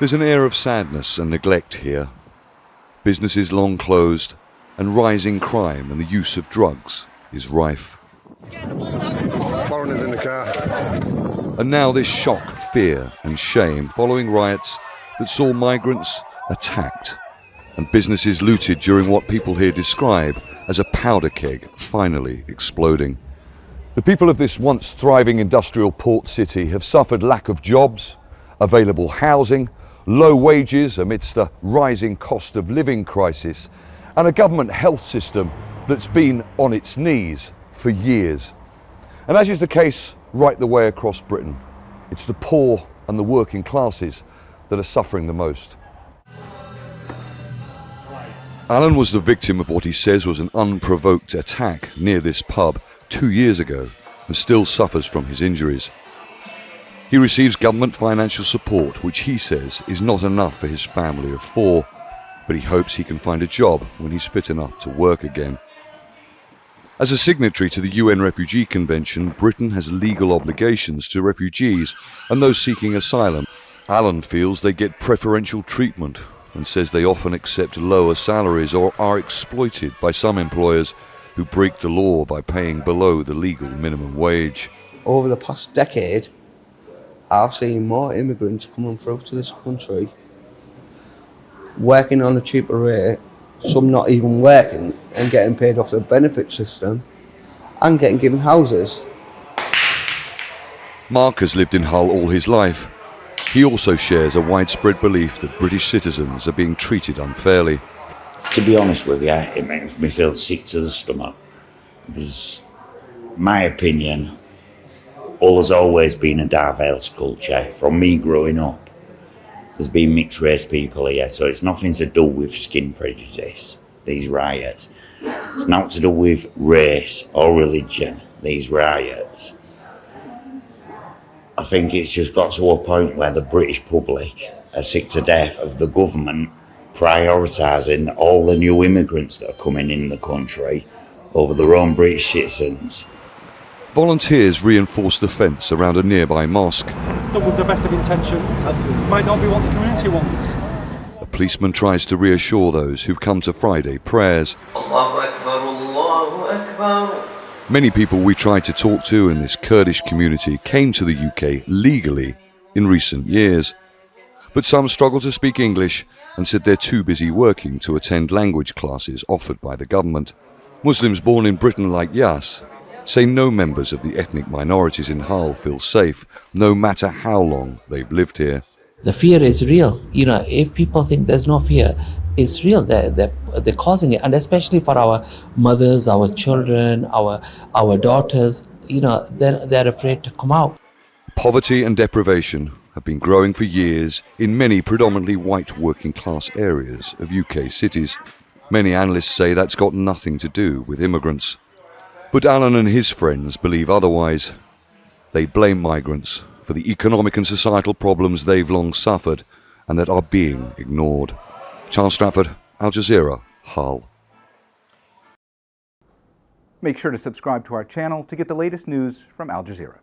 There's an air of sadness and neglect here. Businesses long closed, and rising crime and the use of drugs is rife. Foreigners in the car. And now this shock, fear and shame following riots that saw migrants attacked and businesses looted during what people here describe as a powder keg finally exploding. The people of this once thriving industrial port city have suffered lack of jobs, available housing, low wages amidst a rising cost of living crisis, and a government health system that's been on its knees for years. And as is the case right the way across Britain, it's the poor and the working classes that are suffering the most. Alan was the victim of what he says was an unprovoked attack near this pub 2 years ago and still suffers from his injuries. He receives government financial support, which he says is not enough for his family of 4, but he hopes he can find a job when he's fit enough to work again. As a signatory to the UN Refugee Convention, Britain has legal obligations to refugees and those seeking asylum. Alan feels they get preferential treatment and says they often accept lower salaries or are exploited by some employers who break the law by paying below the legal minimum wage. Over the past decade, I've seen more immigrants coming through to this country, working on a cheaper rate, some not even working and getting paid off the benefit system and getting given houses. Mark has lived in Hull all his life. He also shares a widespread belief that British citizens are being treated unfairly. To be honest with you, it makes me feel sick to the stomach. Because, my opinion, Hull has always been a diverse culture. From me growing up, there's been mixed race people here, so it's nothing to do with skin prejudice, these riots. It's not to do with race or religion, these riots. I think it's just got to a point where the British public are sick to death of the government prioritising all the new immigrants that are coming in the country over their own British citizens. Volunteers reinforce the fence around a nearby mosque. Not with the best of intentions, might not be what the community wants. A policeman tries to reassure those who come to Friday prayers. Allahu Akbar, Allahu Akbar. Many people we tried to talk to in this Kurdish community came to the UK legally in recent years. But some struggle to speak English and said they're too busy working to attend language classes offered by the government. Muslims born in Britain like Yas say no members of the ethnic minorities in Hull feel safe, no matter how long they've lived here. The fear is real. If people think there's no fear, it's real. They're causing it, and especially for our mothers, our children, our daughters. They're afraid to come out. Poverty and deprivation have been growing for years in many predominantly white working class areas of UK cities. Many analysts say that's got nothing to do with immigrants. But Alan and his friends believe otherwise. They blame migrants for the economic and societal problems they've long suffered and that are being ignored. Charles Stratford, Al Jazeera, Hull. Make sure to subscribe to our channel to get the latest news from Al Jazeera.